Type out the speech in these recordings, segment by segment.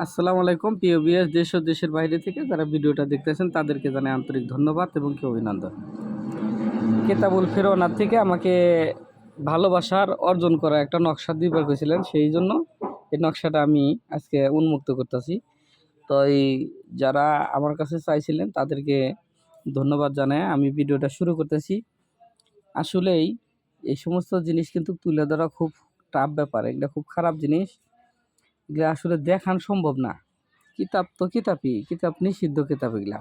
আসসালামু আলাইকুম প্রিয় ভিউয়ার্স, দেশ ও দেশের বাইরে থেকে যারা ভিডিওটা দেখতেছেন তাদেরকে জানাই আন্তরিক ধন্যবাদ এবং কি অভিনন্দন। কিতাবুল ফেরওয়ানার থেকে আমাকে ভালোবাসার অর্জন করা একটা নকশা দিবার করেছিলেন, সেই জন্য এই নকশাটা আমি আজকে উন্মুক্ত করতেছি। তো এই যারা আমার কাছে চাইছিলেন তাদেরকে ধন্যবাদ জানাই আমি ভিডিওটা শুরু করতেছি। আসলেই এই সমস্ত জিনিস কিন্তু তুলে ধরা খুব টাফ ব্যাপার, এটা খুব খারাপ জিনিস, এগুলো আসলে দেখান সম্ভব না। কিতাব তো কিতাব নিষিদ্ধ কিতাব এগুলা।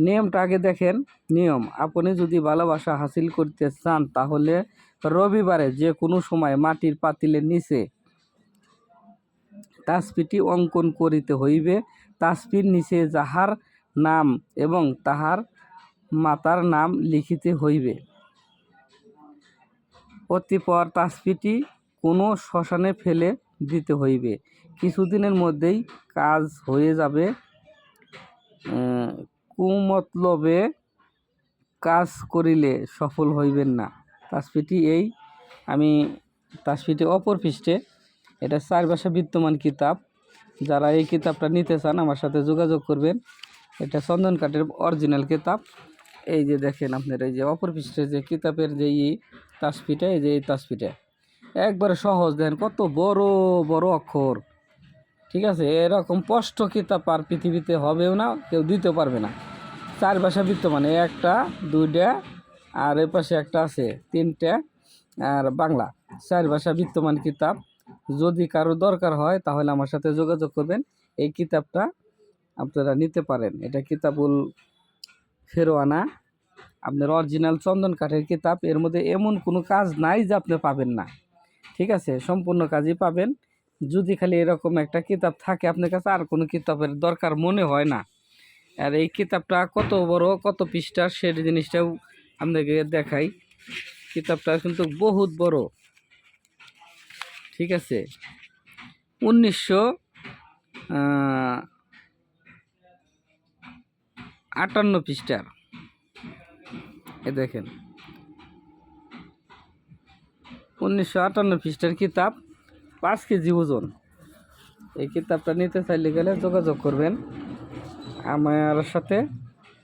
নিয়মটা আগে দেখেন। নিয়ম, আপনি যদি ভালোবাসা হাসিল করতে চান তাহলে রবিবারে যে কোনো সময় মাটির পাতিলের নিচে তাসপিটি অঙ্কন করিতে হইবে। তাসপির নিচে যাহার নাম এবং তাহার মাতার নাম লিখিতে হইবে। অতঃপর তাসপিটি কোনো শ্মশানে ফেলে দিতে হইবে। কিছুদিনের মধ্যেই কাজ হয়ে যাবে। কুমতলবে কাজ করিলে সফল হইবেন না। তাসপিটি আমি তাসপিটি অপর পৃষ্ঠে, এটা 4 ভাষা বিদ্যমান কিতাব। যারা এই কিতাবটা নিতে চান আমার সাথে যোগাযোগ করবেন। এটা চন্দন কাঠের অরিজিনাল কিতাব। এই যে দেখেন আপনার, এই যে অপর পৃষ্ঠে যে কিতাবের যে তাসপিটা, এই যে এই তাসপিটা একবারে সহজ, দেখেন কত বড় বড় অক্ষর। ঠিক আছে, এরকম স্পষ্ট কিতাব আর পৃথিবীতে হবেও না, কেউ দিতে পারবে না। 4 ভাষা বিদ্যমান, একটা, দুইটা, আর এর পাশে একটা আছে, 3টা, আর বাংলা। 4 ভাষা বিদ্যমান কিতাব। যদি কারো দরকার হয় তাহলে আমার সাথে যোগাযোগ করবেন, এই কিতাবটা আপনারা নিতে পারেন। এটা কিতাবুল ফেরওয়ানা, আপনার অরিজিনাল চন্দন কাঠের কিতাব। এর মধ্যে এমন কোনো কাজ নাই যে আপনি পাবেন না। ঠিক আছে, সম্পূর্ণ কাজই পাবেন। যদি খালি এরকম একটা কিতাব থাকে আপনার কাছে, আর কোনো কিতাবের দরকার মনে হয় না। আর এই কিতাবটা কত বড়, কত পৃষ্ঠার, সেই জিনিসটাও আপনাকে দেখাই। কিতাবটা কিন্তু বহুত বড়। ঠিক আছে, 1958 পৃষ্ঠার। এ দেখেন 1958 পৃষ্ঠার কিতাব, 5 কেজি ওজন। এই কিতাবটা নিতে চাইলে গেলে যোগাযোগ করবেন আমার সাথে।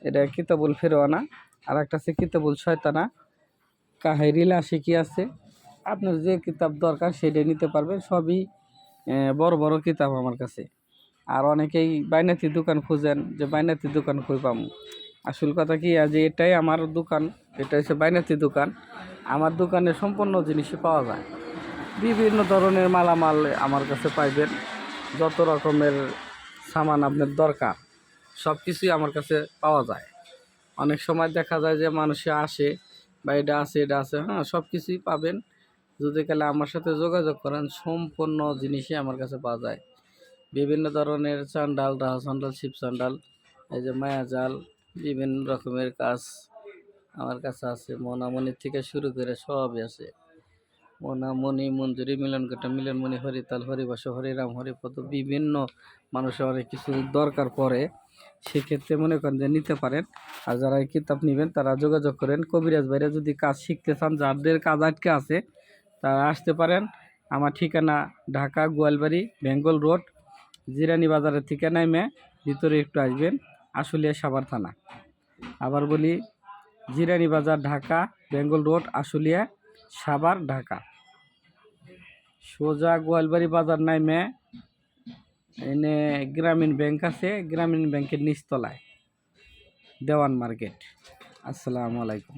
এটা কিতাবুল ফেরওয়ানা। আর একটা আছে কিতাবুল শয়তানা, কাহিরিল আশিকি আছে। আপনার যে কিতাব দরকার সেটাই নিতে পারবেন। সবই বড় বড় কিতাব আমার কাছে। আর অনেকেই বাইনাতি দোকান খুঁজেন যে বাইনাতি দোকান কই পাবো। আসল কথা কি, যে এটাই আমার দোকান, এটা হচ্ছে বাইনাতি দোকান। আমার দোকানে সম্পূর্ণ জিনিসই পাওয়া যায়। বিভিন্ন ধরনের মালামাল আমার কাছে পাইবেন। যত রকমের সামান আপনার দরকার সব কিছুই আমার কাছে পাওয়া যায়। অনেক সময় দেখা যায় যে মানুষে আসে বা এটা আছে, হ্যাঁ, সব কিছুই পাবেন। যদি কালে আমার সাথে যোগাযোগ করেন, সম্পূর্ণ জিনিসই আমার কাছে পাওয়া যায়। বিভিন্ন ধরনের চান্ডাল, রাহা চান্ডাল, শিব চান্ডাল, এই যে মায়া জাল, বিভিন্ন রকমের কাজ আমার কাছে আছে। মনামনির থেকে শুরু করে সবই আছে। মনামণি, মঞ্জুরি, মিলনকাটা, মিলনমণি, হরিতাল, হরিবাস, হরিরাম, হরিপদ, বিভিন্ন মানুষের অনেক কিছু দরকার পড়ে, সেক্ষেত্রে মনে করেন যে নিতে পারেন। আর যারা এই কিতাব নেবেন তারা যোগাযোগ করেন। কবিরাজ ভাইরা যদি কাজ শিখতে চান, যাদের কাজ আটকে আছে তারা আসতে পারেন। আমার ঠিকানা ঢাকা গোয়ালবাড়ি বেঙ্গল রোড, জিরানি বাজারের থেকে নামে ভিতরে একটু আসবেন, আশুলিয়া সাভার থানা। আবার বলি, জিরানি বাজার ঢাকা, বেঙ্গল রোড, আশুলিয়া সাভার ঢাকা। সোজা গোয়ালবাড়ি বাজার নামে এনে গ্রামীণ ব্যাংক আছে, গ্রামীণ ব্যাংকের নিচতলায়, দেওয়ান মার্কেট। আসসালামু আলাইকুম।